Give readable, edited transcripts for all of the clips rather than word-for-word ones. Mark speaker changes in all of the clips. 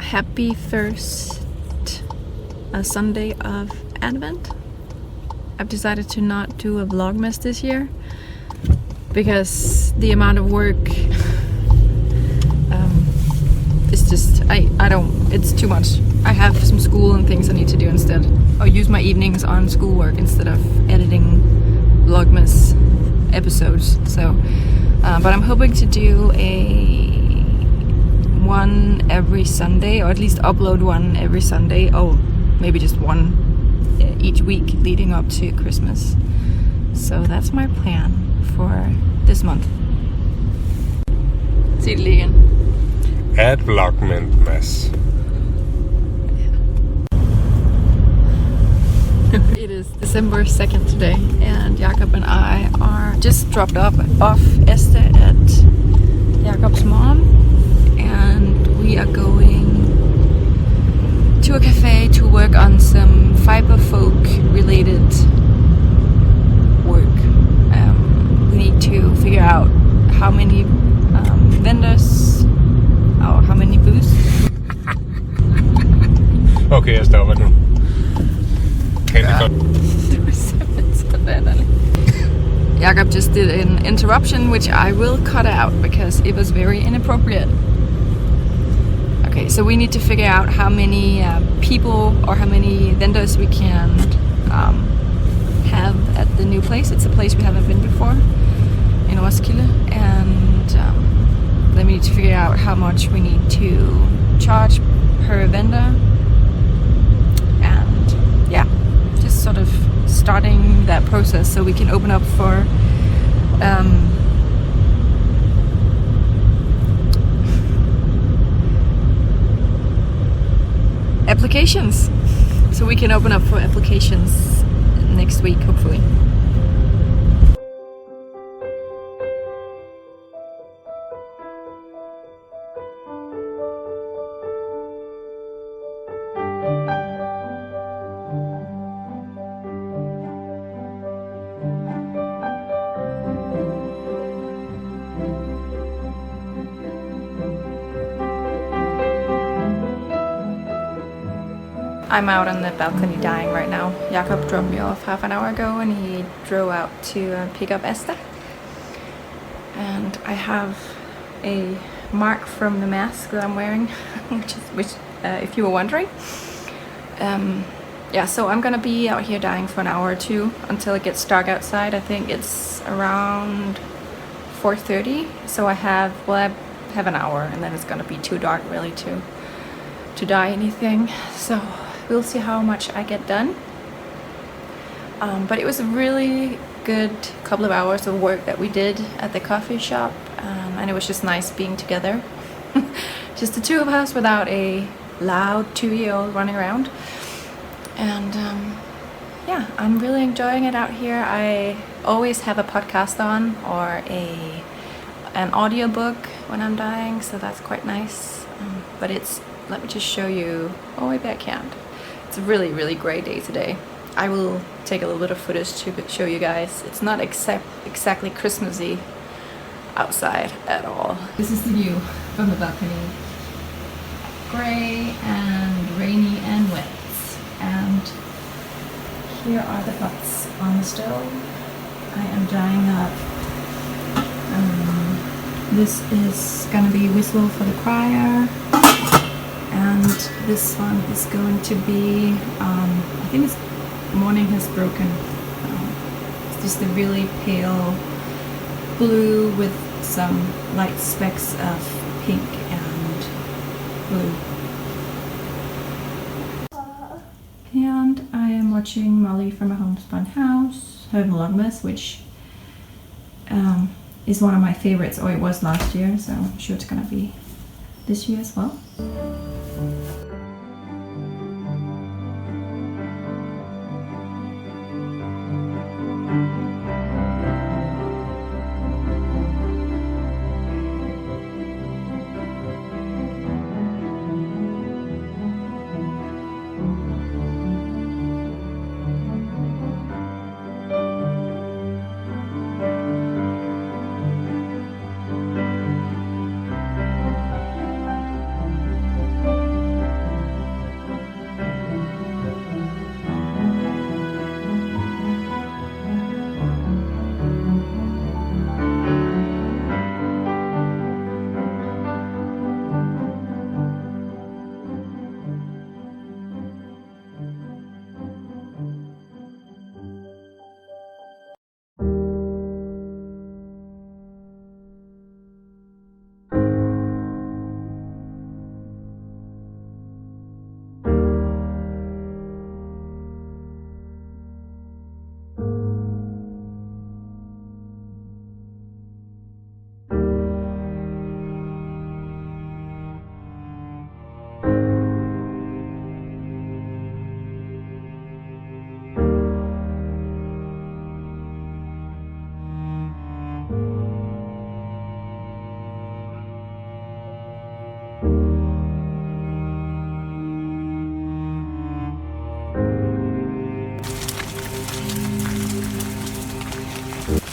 Speaker 1: happy first Sunday of Advent. I've decided to not do a vlogmas this year because the amount of work is just, I don't, it's too much. I have some school and things I need to do instead. Or use my evenings on schoolwork instead of editing vlogmas episodes. So, but I'm hoping to do one every Sunday, or at least upload one every Sunday. Oh, maybe just one each week leading up to Christmas. So that's my plan for this month. Sig det lige igen.
Speaker 2: Vlogmas.
Speaker 1: It is December 2nd today, and Jakob and I are just dropped off Esther at Jakob's mom, and we are going to a cafe to work on some fiber folk related work. We need to figure out how many vendors, or how many booths.
Speaker 2: Okay, jeg stopper nu. Kan det godt?
Speaker 1: Det var simpelthen så latterligt. Jakob just did an interruption, which I will cut out because it was very inappropriate. Okay, so we need to figure out how many people or how many vendors we can have at the new place. It's a place we haven't been before in Roskilde, and then we need to figure out how much we need to charge per vendor, and yeah, just sort of starting that process so we can open up for applications. So we can open up for applications next week, hopefully. I'm out on the balcony dying right now. Jakob dropped me off half an hour ago and he drove out to pick up Esther. And I have a mark from the mask that I'm wearing, which if you were wondering. Yeah, so I'm gonna be out here dying for an hour or two until it gets dark outside. I think it's around 4:30. So I have an hour, and then it's gonna be too dark really to dye anything. So we'll see how much I get done. But it was a really good couple of hours of work that we did at the coffee shop, and it was just nice being together. Just the two of us without a loud 2-year-old running around. And yeah, I'm really enjoying it out here. I always have a podcast on or an audiobook when I'm dying, so that's quite nice. But let me just show you, oh maybe I can't. It's a really, really great day today. I will take a little bit of footage to show you guys. It's not exactly Christmassy outside at all. This is the view from the balcony. Gray and rainy and wet. And here are the pots on the stove. I am dyeing up. This is gonna be Whistle for the Crier. And this one is going to be, I think it's Morning Has Broken. It's just a really pale blue with some light specks of pink and blue. And I am watching Molly from A Homespun House, her vlogmas, which is one of my favorites, or it was last year, so I'm sure it's gonna be this year as well.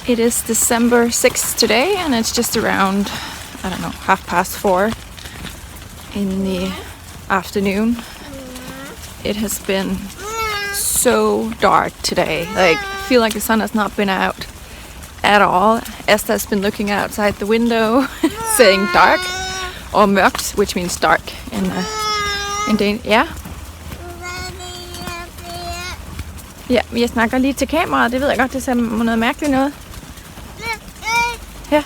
Speaker 1: It is December 6th today, and it's just around, I don't know, 4:30 in the afternoon. It has been so dark today. Like, I feel like the sun has not been out at all. Esther's been looking outside the window saying dark or mørkt, which means dark in Danish. Ja. Ja, jeg snakker lige til kameraet. Det ved jeg godt, det ser noget mærkeligt noget. Ja.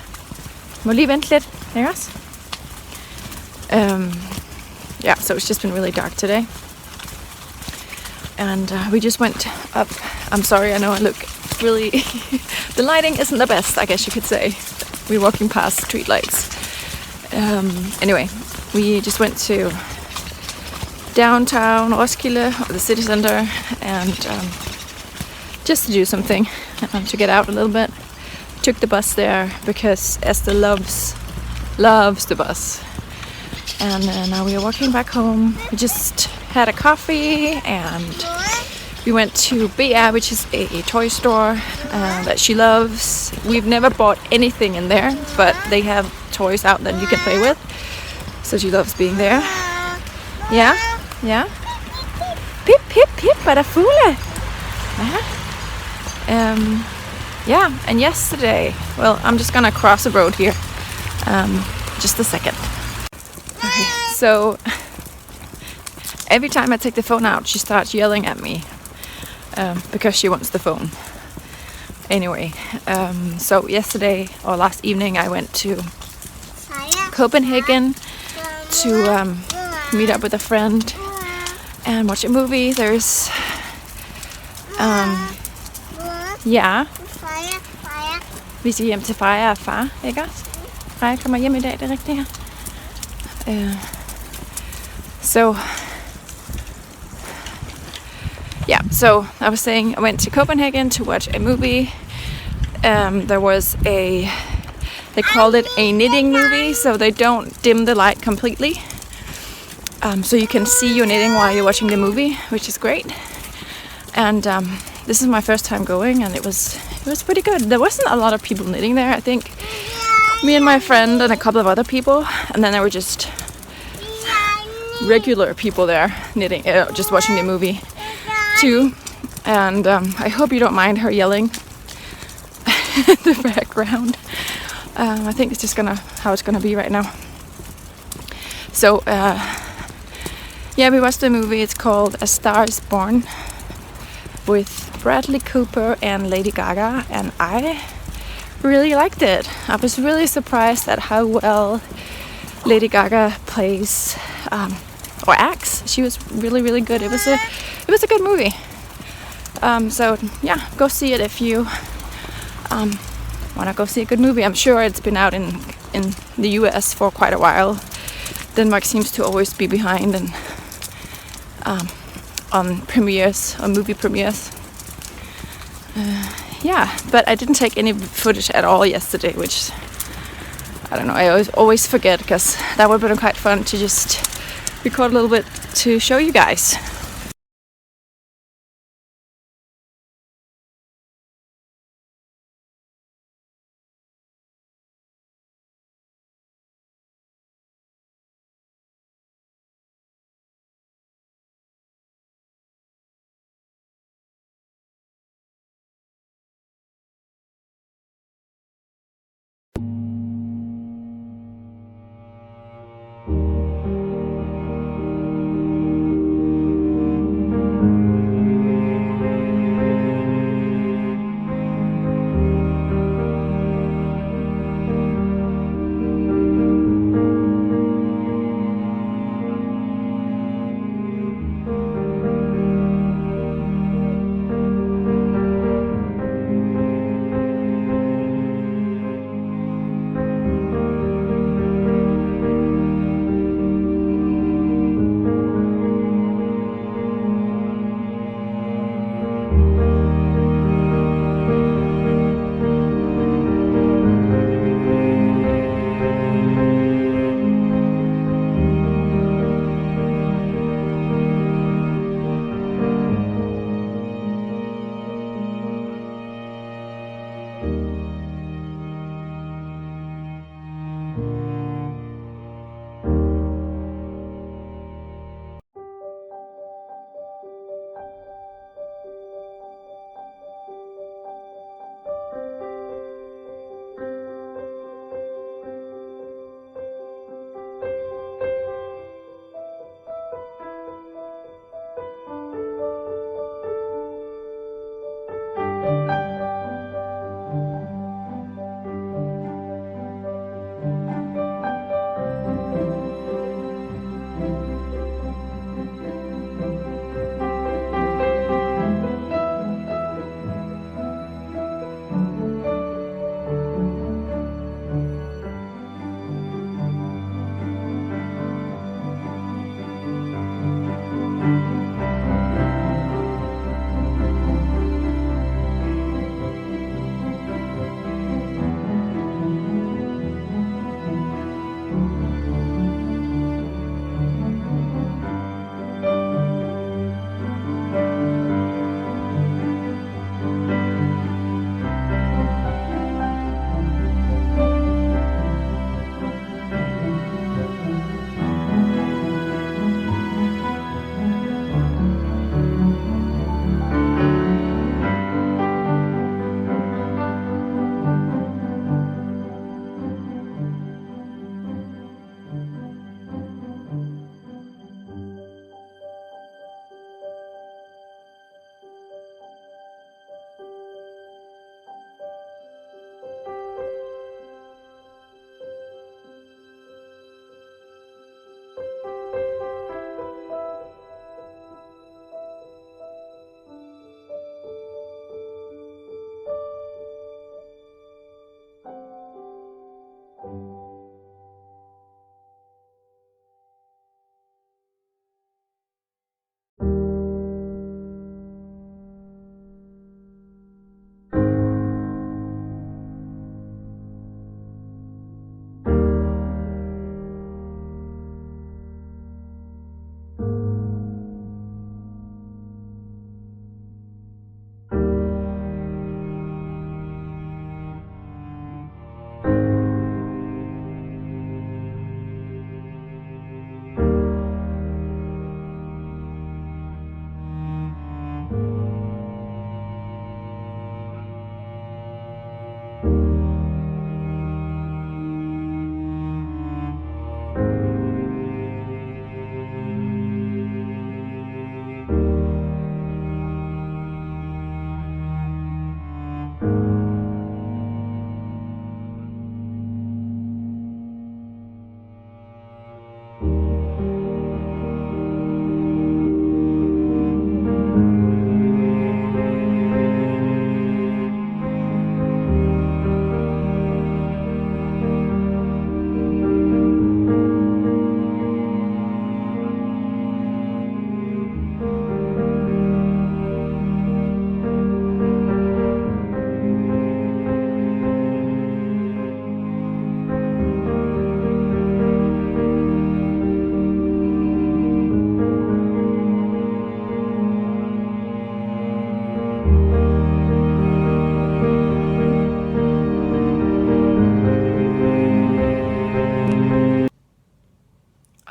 Speaker 1: Må lige vente lidt, ikke også? Yeah, so it's just been really dark today. And we just went up. I'm sorry, I know I look really... the lighting isn't the best, I guess you could say. We're walking past street lights. Anyway, we just went to downtown Roskilde, or the city center, and just to do something, to get out a little bit. Took the bus there because Esther loves the bus. And now we are walking back home. We just had a coffee and we went to BR, which is a toy store that she loves. We've never bought anything in there, but they have toys out that you can play with. So she loves being there. Yeah, yeah. Pip, pip, pip, er der fugle? Yeah, and yesterday, well, I'm just gonna cross the road here. Just a second. Okay, so every time I take the phone out, she starts yelling at me because she wants the phone. Anyway, so yesterday or last evening I went to Copenhagen to meet up with a friend and watch a movie. There's ja, vi skal hjem til Freja og far, ikke også? Freja kommer hjem i dag, det er rigtigt her. So yeah, so I was saying I went to Copenhagen to watch a movie. There was they called it a knitting movie, so they don't dim the light completely. So you can see your knitting while you're watching the movie, which is great. And this is my first time going, and it was pretty good. There wasn't a lot of people knitting there. I think me and my friend and a couple of other people, and then there were just regular people there knitting, just watching the movie too. And I hope you don't mind her yelling in the background. I think it's just how it's gonna be right now. So yeah, we watched the movie. It's called A Star Is Born with Bradley Cooper and Lady Gaga, and I really liked it. I was really surprised at how well Lady Gaga plays or acts. She was really, really good. It was a good movie. So yeah, go see it if you want to go see a good movie. I'm sure it's been out in the US for quite a while. Denmark seems to always be behind and on premieres, on movie premieres. Yeah, but I didn't take any footage at all yesterday, which I don't know, I always forget, because that would have been quite fun to just record a little bit to show you guys.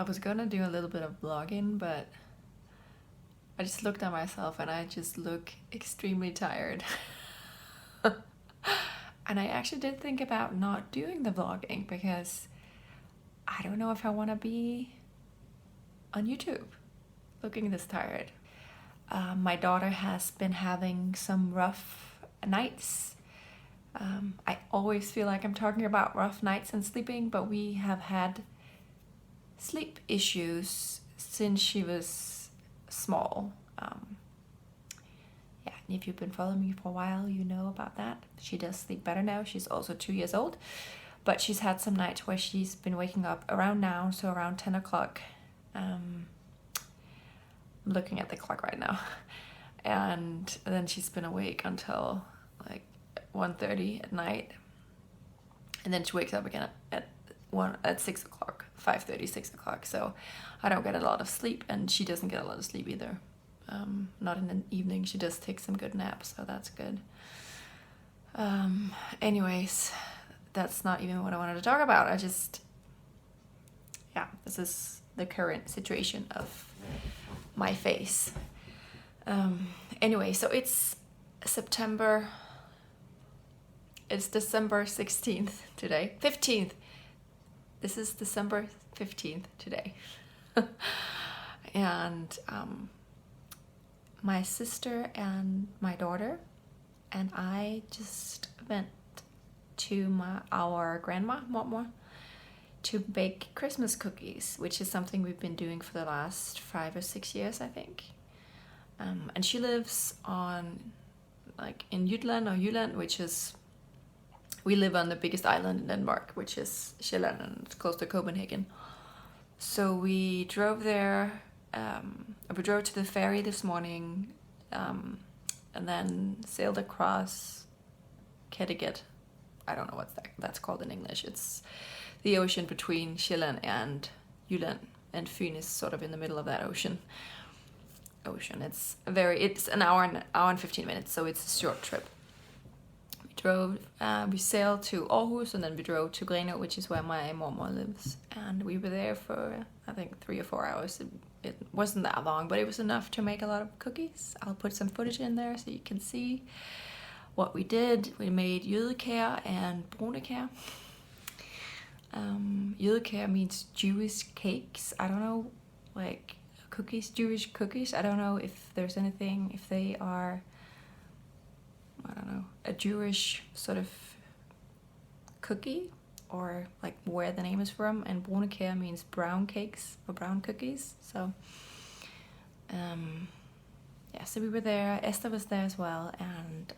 Speaker 1: was gonna do a little bit of vlogging, but I just looked at myself and I just look extremely tired. And I actually did think about not doing the vlogging because I don't know if I want to be on YouTube looking this tired. My daughter has been having some rough nights. I always feel like I'm talking about rough nights and sleeping, but we have had sleep issues since she was small. Yeah, and if you've been following me for a while, you know about that. She does sleep better now. She's also 2 years old, but she's had some nights where she's been waking up around now, so around 10 o'clock. I'm looking at the clock right now. And then she's been awake until like 1:30 at night. And then she wakes up again at 6 o'clock, 5:30, 6 o'clock. So I don't get a lot of sleep, and she doesn't get a lot of sleep either. Not in the evening. She does take some good naps, so that's good. Anyways, that's not even what I wanted to talk about. This is the current situation of my face. Anyway, so it's December 16th today. 15th. This is December 15th today. And my sister and my daughter and I just went to our grandma, Mama, to bake Christmas cookies, which is something we've been doing for the last 5 or 6 years, I think. And she lives in Jutland, which is, we live on the biggest island in Denmark, which is Sjælland, and it's close to Copenhagen. So we drove there. We drove to the ferry this morning, and then sailed across Kattegat. I don't know what that's called in English. It's the ocean between Sjælland and Jylland, and Fyn is sort of in the middle of that ocean. It's an hour and 15 minutes, so it's a short trip. We sailed to Aarhus, and then we drove to Grenaa, which is where my mom lives, and we were there for I think 3 or 4 hours. It wasn't that long, but it was enough to make a lot of cookies. I'll put some footage in there so you can see what we did. We made jødekær and brunekær. Jødekær means Jewish cakes. I don't know, like cookies, Jewish cookies. I don't know if there's anything, if they are, I don't know, a Jewish sort of cookie, or like where the name is from. And brunekær means brown cakes or brown cookies. So so we were there. Esther was there as well, and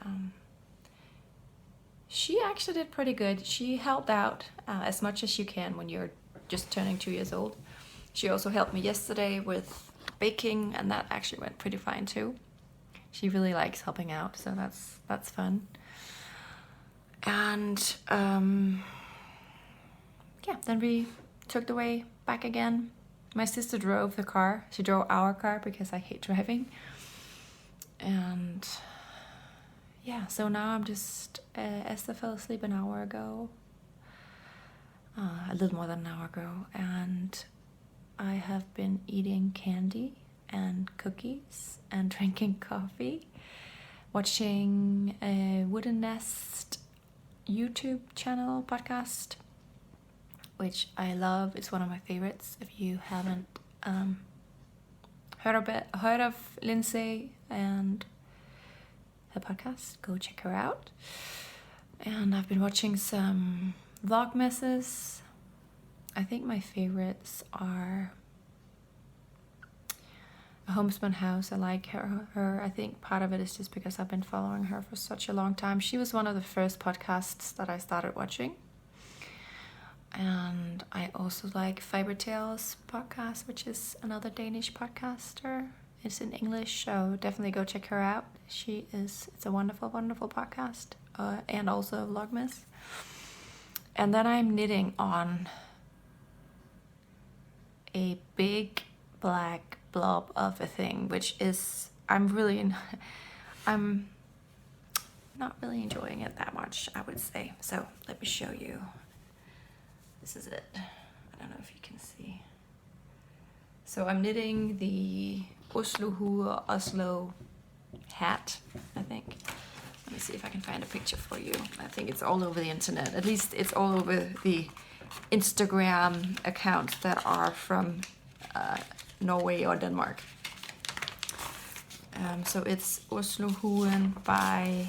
Speaker 1: she actually did pretty good. She helped out as much as you can when you're just turning 2 years old. She also helped me yesterday with baking, and that actually went pretty fine too. She really likes helping out, so that's fun. And then we took the way back again. My sister drove the car. She drove our car because I hate driving. And so now I'm just, Esther fell asleep an hour ago, a little more than an hour ago, and I have been eating candy and cookies and drinking coffee, watching a Wooden Nest YouTube channel podcast, which I love. It's one of my favorites. If you haven't heard of Lindsay and her podcast, go check her out. And I've been watching some vlogmasses. I think my favorites are A Homespun House. I like her. I think part of it is just because I've been following her for such a long time. She was one of the first podcasts that I started watching. And I also like Fiber Tales podcast, which is another Danish podcaster. It's in English, so definitely go check her out. It's a wonderful, wonderful podcast, and also Vlogmas. And then I'm knitting on a big black blob of a thing, which is, I'm not really enjoying it that much, I would say. So let me show you. This is it. I don't know if you can see. So I'm knitting the Oslo hat, I think. Let me see if I can find a picture for you. I think it's all over the internet. At least it's all over the Instagram accounts that are from Norway or Denmark. So it's Oslo Huen by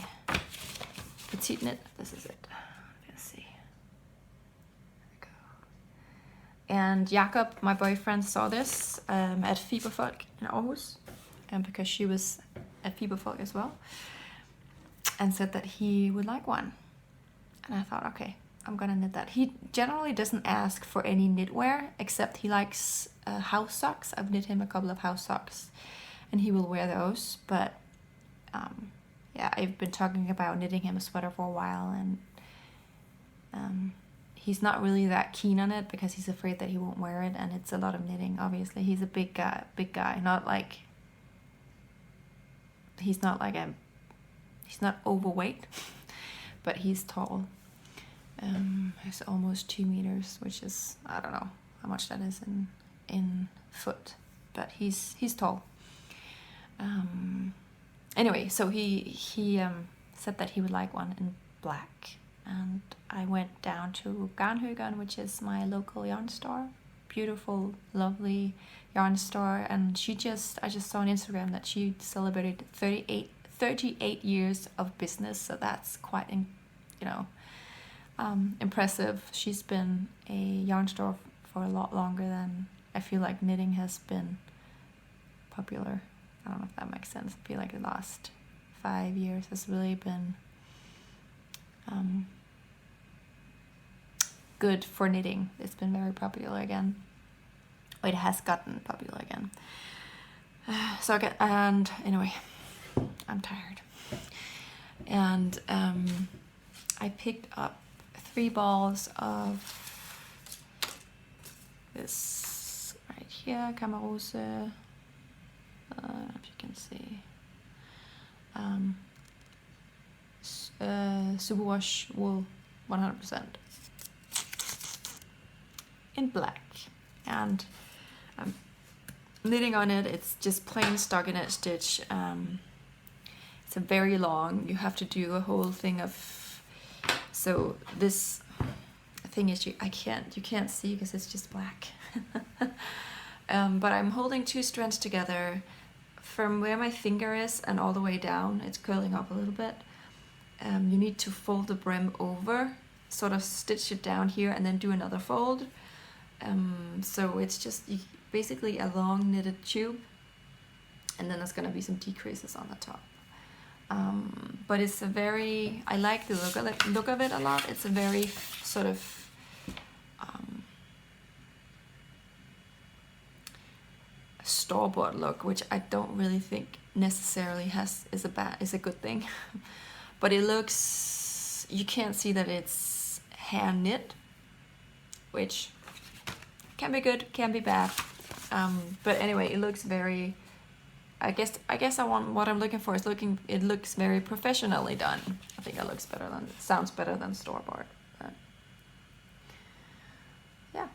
Speaker 1: Petite Knit. This is it. Let's see. There we go. And Jakob, my boyfriend, saw this at Fiberfolk in Aarhus, and because she was at Fiberfolk as well, and said that he would like one. And I thought, okay, I'm gonna knit that. He generally doesn't ask for any knitwear, except he likes house socks. I've knit him a couple of house socks, and he will wear those. But yeah, I've been talking about knitting him a sweater for a while, and he's not really that keen on it because he's afraid that he won't wear it, and it's a lot of knitting. Obviously, he's a big guy. He's not overweight, but he's tall. He's almost 2 meters, which is, I don't know how much that is in foot, but he's tall. Anyway, so he said that he would like one in black, and I went down to Garnhøgen, which is my local yarn store. Beautiful, lovely yarn store, and I just saw on Instagram that she celebrated 38 years of business, so that's quite impressive. She's been a yarn store for a lot longer than I feel like knitting has been popular. I don't know if that makes sense. I feel like the last 5 years has really been good for knitting. It's been very popular again. It has gotten popular again. Anyway, I'm tired. And I picked up 3 balls of this right here, Kamerose, if you can see, superwash wool 100% in black, and I'm knitting on it. It's just plain stockinette stitch. It's a very long, you have to do a whole thing of, so this thing is, you can't see because it's just black. But I'm holding 2 strands together from where my finger is and all the way down. It's curling up a little bit. You need to fold the brim over, sort of stitch it down here and then do another fold. So it's just basically a long knitted tube, and then there's going to be some decreases on the top. But it's I like the look of it a lot. It's a very sort of store-bought look, which I don't really think necessarily is a good thing. But it looks, you can't see that it's hand knit, which can be good, can be bad. But anyway, it looks very, I guess what I'm looking for is it looks very professionally done. I think it sounds better than store-bought. Yeah.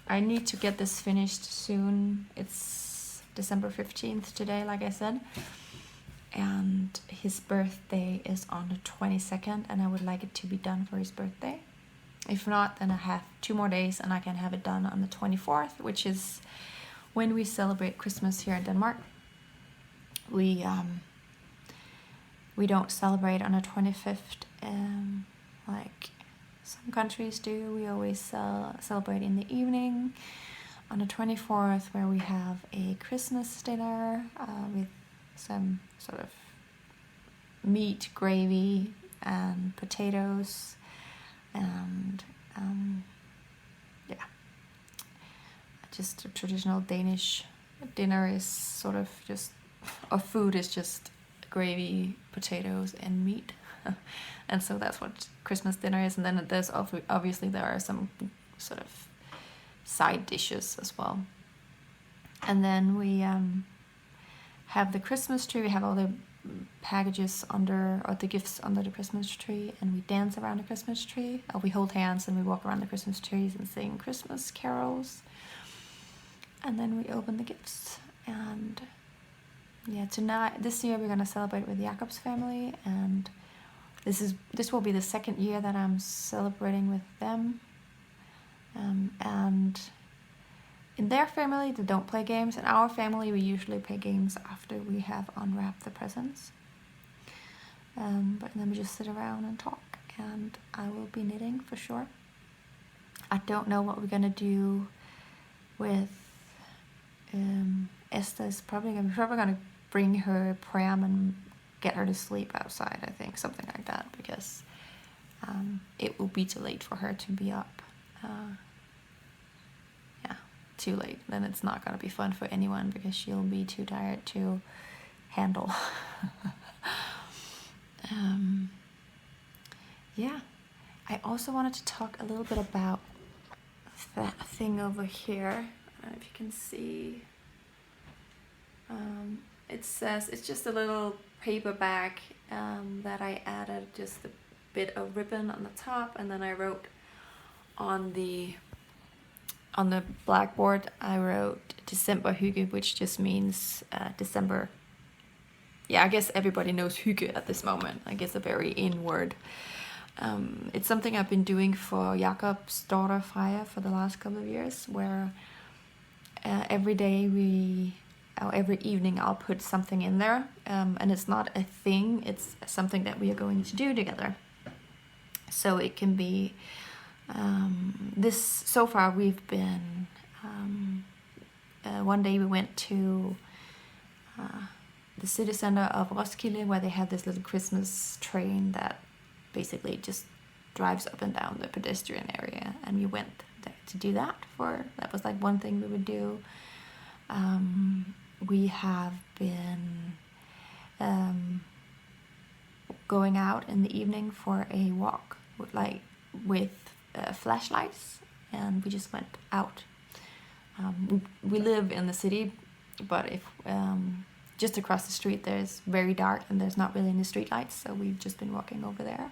Speaker 1: I need to get this finished soon. It's December 15th today, like I said. And his birthday is on the 22nd, and I would like it to be done for his birthday. If not, then I have 2 more days and I can have it done on the 24th, which is when we celebrate Christmas here in Denmark. We don't celebrate on the 25th like some countries do. We always celebrate in the evening on the 24th, where we have a Christmas dinner with some sort of meat, gravy, and potatoes, and just a traditional Danish dinner is sort of just, or food is just gravy, potatoes, and meat. And so that's what Christmas dinner is. And then there's obviously there are some sort of side dishes as well. And then we have the Christmas tree. We have all the packages the gifts under the Christmas tree, and we dance around the Christmas tree. We hold hands and we walk around the Christmas trees and sing Christmas carols. and then we open the gifts. And yeah, this year we're gonna celebrate with Jakob's family, and this will be the second year that I'm celebrating with them. And in their family, they don't play games. In our family, we usually play games after we have unwrapped the presents. But then we just sit around and talk, and I will be knitting for sure. I don't know what we're gonna do with Esther's. Probably gonna bring her pram and get her to sleep outside, I think, something like that, because it will be too late for her to be up. Too late. Then it's not gonna be fun for anyone because she'll be too tired to handle. Yeah, I also wanted to talk a little bit about that thing over here. I don't know if you can see. It says, it's just a little paper bag that I added just a bit of ribbon on the top, and then I wrote on the blackboard, I wrote December hygge, which just means December. Yeah, I guess everybody knows hygge at this moment. Like, it's a very in word. It's something I've been doing for Jakob's daughter Freya for the last couple of years, where every evening I'll put something in there, and it's not a thing, it's something that we are going to do together. So it can be so far we've been one day we went to the city center of Roskilde, where they have this little Christmas train that basically just drives up and down the pedestrian area, and we went there to do that. That was like one thing we would do. We have been going out in the evening for a walk with flashlights, and we just went out. We live in the city, but if just across the street there's very dark and there's not really any street lights, so we've just been walking over there.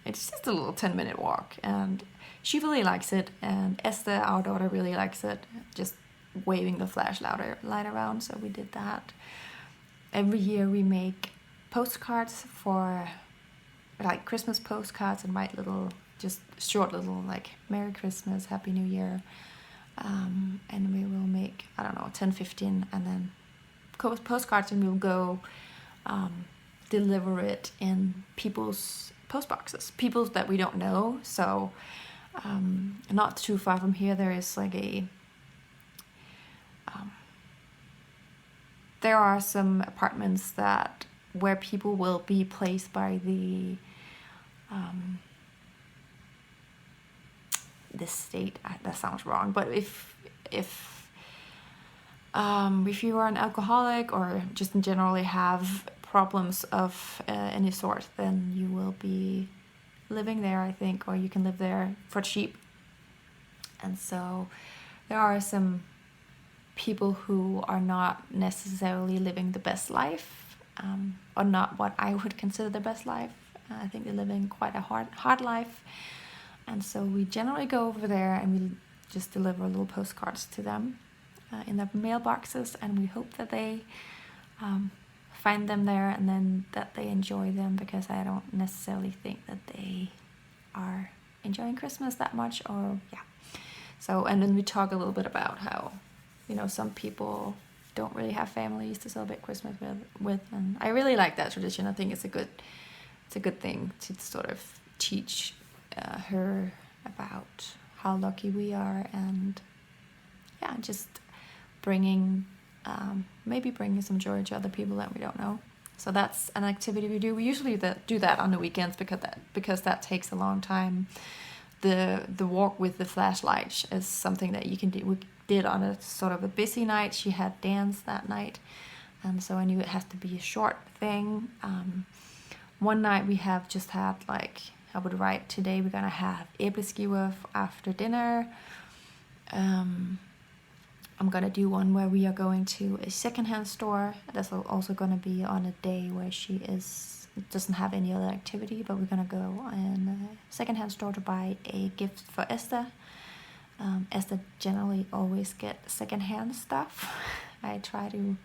Speaker 1: It's just a little 10-minute walk, and she really likes it, and Esther, our daughter, really likes it, just waving the flashlight around. So we did that. Every year we make postcards for like Christmas postcards, and write just short little like Merry Christmas, Happy New Year, and we will make, I don't know, 10-15, and then postcards, and we'll go deliver it in people's post boxes, people that we don't know. So not too far from here there is like there are some apartments where people will be placed by the state. That sounds wrong, but if you are an alcoholic or just in generally have problems of any sort, then you will be living there, I think, or you can live there for cheap. And so there are some people who are not necessarily living the best life, or not what I would consider the best life. I think they're living quite a hard life, and so we generally go over there and we just deliver little postcards to them in their mailboxes, and we hope that they find them there and then that they enjoy them, because I don't necessarily think that they are enjoying Christmas that much. Or so, and then we talk a little bit about how, some people don't really have families to celebrate Christmas with, and I really like that tradition. I think it's a good thing to sort of teach her about how lucky we are, and just maybe bringing some joy to other people that we don't know. So that's an activity we do. We usually do that on the weekends because that takes a long time. The walk with the flashlight is something that you can do. We did on a sort of a busy night. She had dance that night, and so I knew it has to be a short thing. One night we have just had, like, I would write, today we're gonna have æbleskiver after dinner. I'm gonna do one where we are going to a secondhand store. That's also gonna be on a day where she doesn't have any other activity, but we're gonna go in a secondhand store to buy a gift for Esther. Esther generally always get secondhand stuff. I try to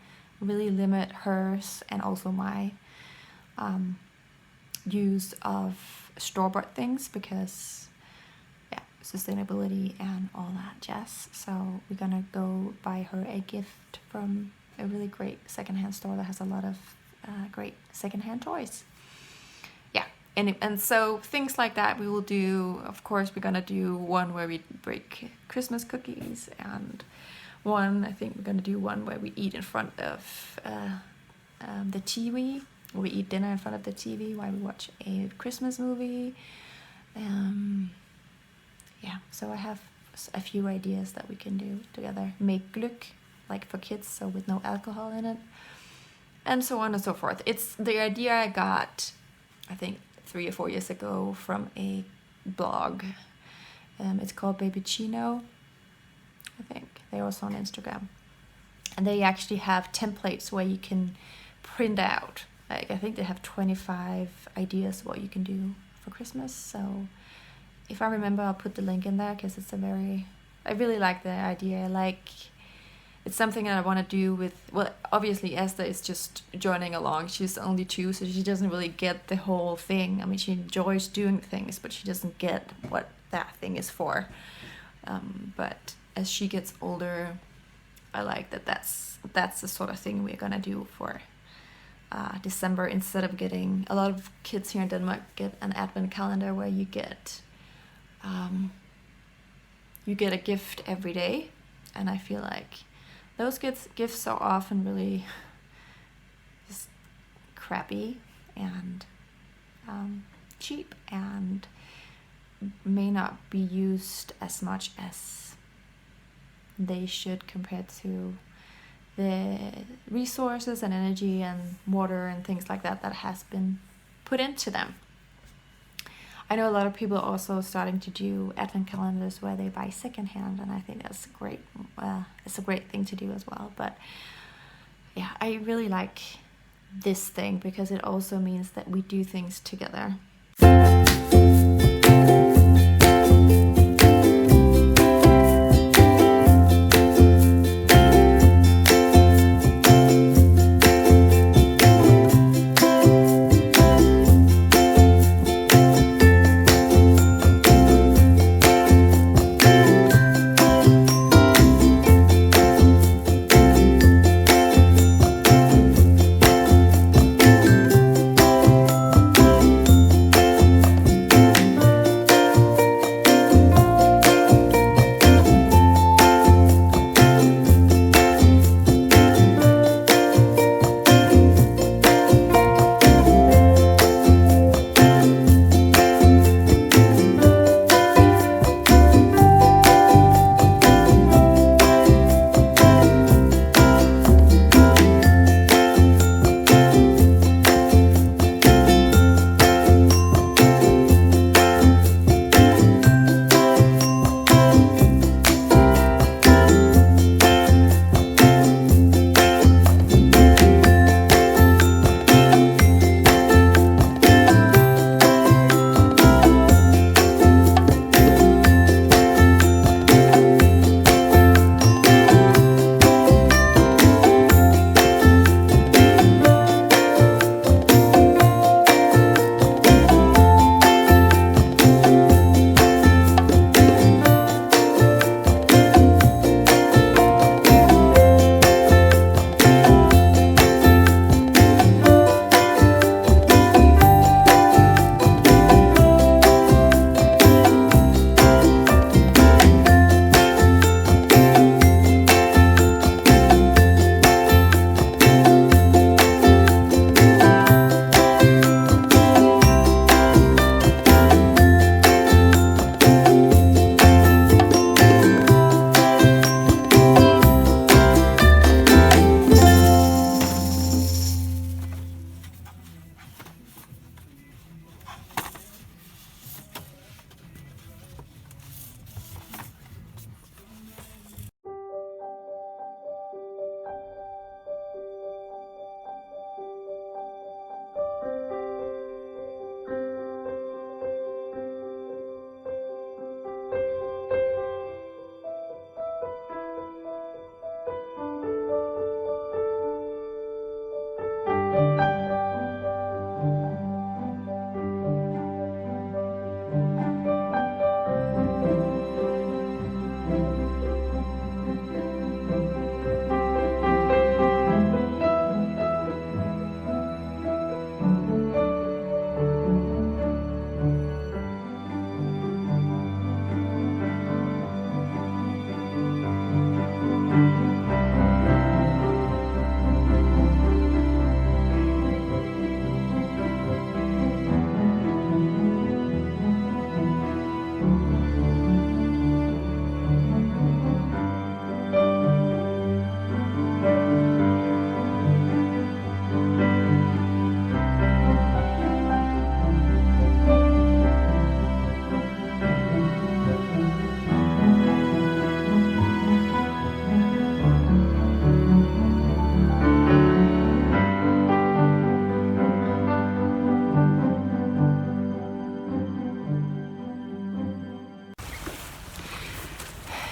Speaker 1: really limit hers and also my use of store-bought things, because sustainability and all that jazz. So we're gonna go buy her a gift from a really great secondhand store that has a lot of great secondhand toys. And so things like that we will do. Of course, we're gonna do one where we break Christmas cookies, and I think we're gonna do one where we eat in front of the TV. We eat dinner in front of the TV while we watch a Christmas movie. So I have a few ideas that we can do together. Make glück, like for kids, so with no alcohol in it, and so on and so forth. It's the idea I got, I think, 3 or 4 years ago from a blog. It's called Baby Chino, I think. They're also on Instagram. And they actually have templates where you can print out. Like, I think they have 25 ideas what you can do for Christmas. So if I remember, I'll put the link in there, because I really like the idea. It's something that I want to do with, well, obviously Esther is just joining along. She's only 2, so she doesn't really get the whole thing. I mean, she enjoys doing things, but she doesn't get what that thing is for. But as she gets older, I like that's the sort of thing we're gonna do for December. Instead of getting, a lot of kids here in Denmark get an advent calendar where you get a gift every day, and I feel like those gifts are often really just crappy and cheap, and may not be used as much as they should compared to the resources and energy and water and things like that has been put into them. I know a lot of people are also starting to do advent calendars where they buy secondhand, and I think that's great. It's a great thing to do as well. But yeah, I really like this thing because it also means that we do things together.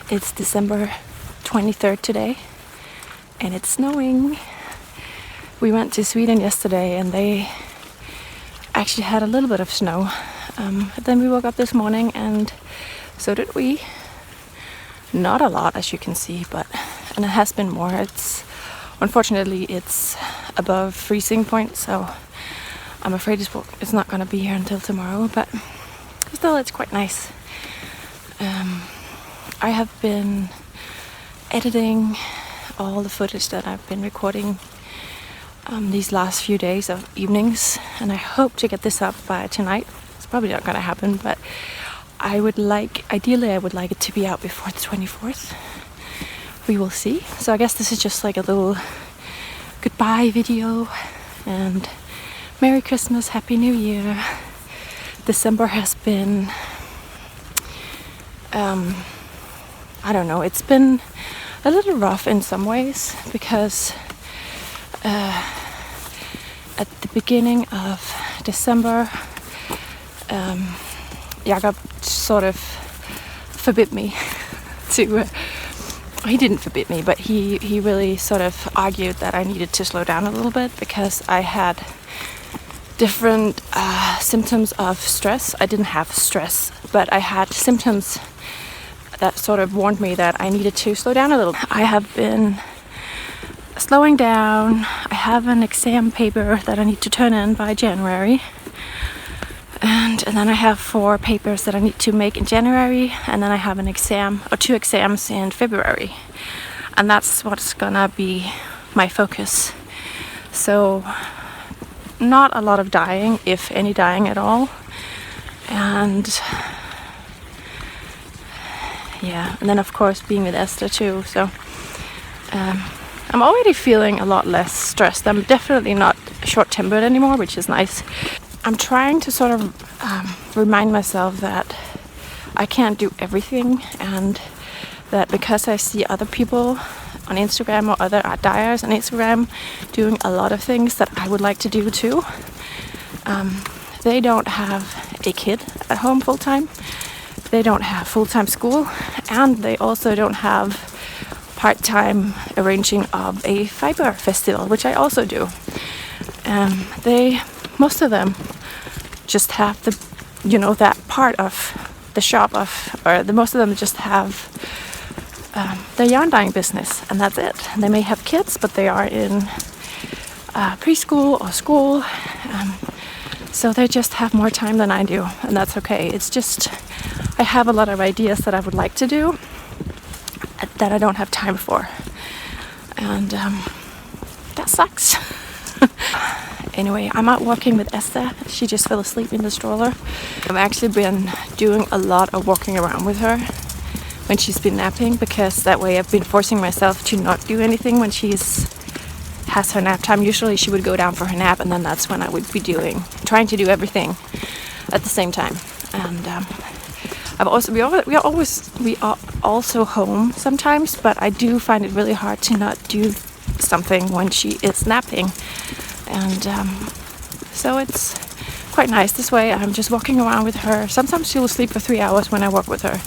Speaker 1: It's December 23rd today, and it's snowing. We went to Sweden yesterday and they actually had a little bit of snow. But then we woke up this morning and so did we. Not a lot, as you can see, and it has been more. Unfortunately it's above freezing point, so I'm afraid it's not going to be here until tomorrow, but still it's quite nice. I have been editing all the footage that I've been recording these last few days of evenings, and I hope to get this up by tonight. It's probably not going to happen, but ideally I would like it to be out before the 24th. We will see. So I guess this is just like a little goodbye video, and Merry Christmas, Happy New Year. December has been I don't know, it's been a little rough in some ways because at the beginning of December Jakob sort of forbid me to he didn't forbid me, but he really sort of argued that I needed to slow down a little bit because I had different symptoms of stress. I didn't have stress, but I had symptoms that sort of warned me that I needed to slow down a little. I have been slowing down. I have an exam paper that I need to turn in by January. And then I have 4 papers that I need to make in January, and then I have an exam or 2 exams in February. And that's what's gonna be my focus. So not a lot of dying, if any dying at all. And yeah, and then of course being with Esther too. So I'm already feeling a lot less stressed. I'm definitely not short-tempered anymore, which is nice. I'm trying to sort of remind myself that I can't do everything, and that because I see other people on Instagram or other art dyers on Instagram doing a lot of things that I would like to do too. They don't have a kid at home full-time. They don't have full-time school, and they also don't have part-time arranging of a fiber festival, which I also do. Most of them just have that part of the shop most of them just have their yarn dyeing business, and that's it. They may have kids, but they are in preschool or school, so they just have more time than I do, and that's okay. It's just I have a lot of ideas that I would like to do that I don't have time for, and that sucks. Anyway, I'm out walking with Esther. She just fell asleep in the stroller. I've actually been doing a lot of walking around with her when she's been napping, because that way I've been forcing myself to not do anything when she has her nap time. Usually she would go down for her nap, and then that's when I would be trying to do everything at the same time. And we are also home sometimes, but I do find it really hard to not do something when she is napping. And so it's quite nice. This way I'm just walking around with her. Sometimes she will sleep for 3 hours when I walk with her.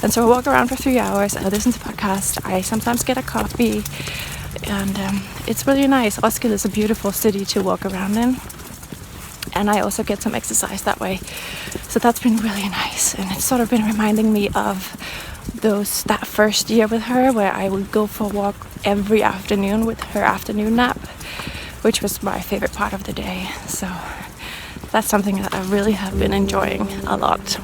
Speaker 1: And so I walk around for 3 hours, I listen to podcasts, I sometimes get a coffee, and it's really nice. Roskilde is a beautiful city to walk around in, and I also get some exercise that way. So that's been really nice, and it's sort of been reminding me of that first year with her, where I would go for a walk every afternoon with her afternoon nap, which was my favorite part of the day. So that's something that I really have been enjoying a lot.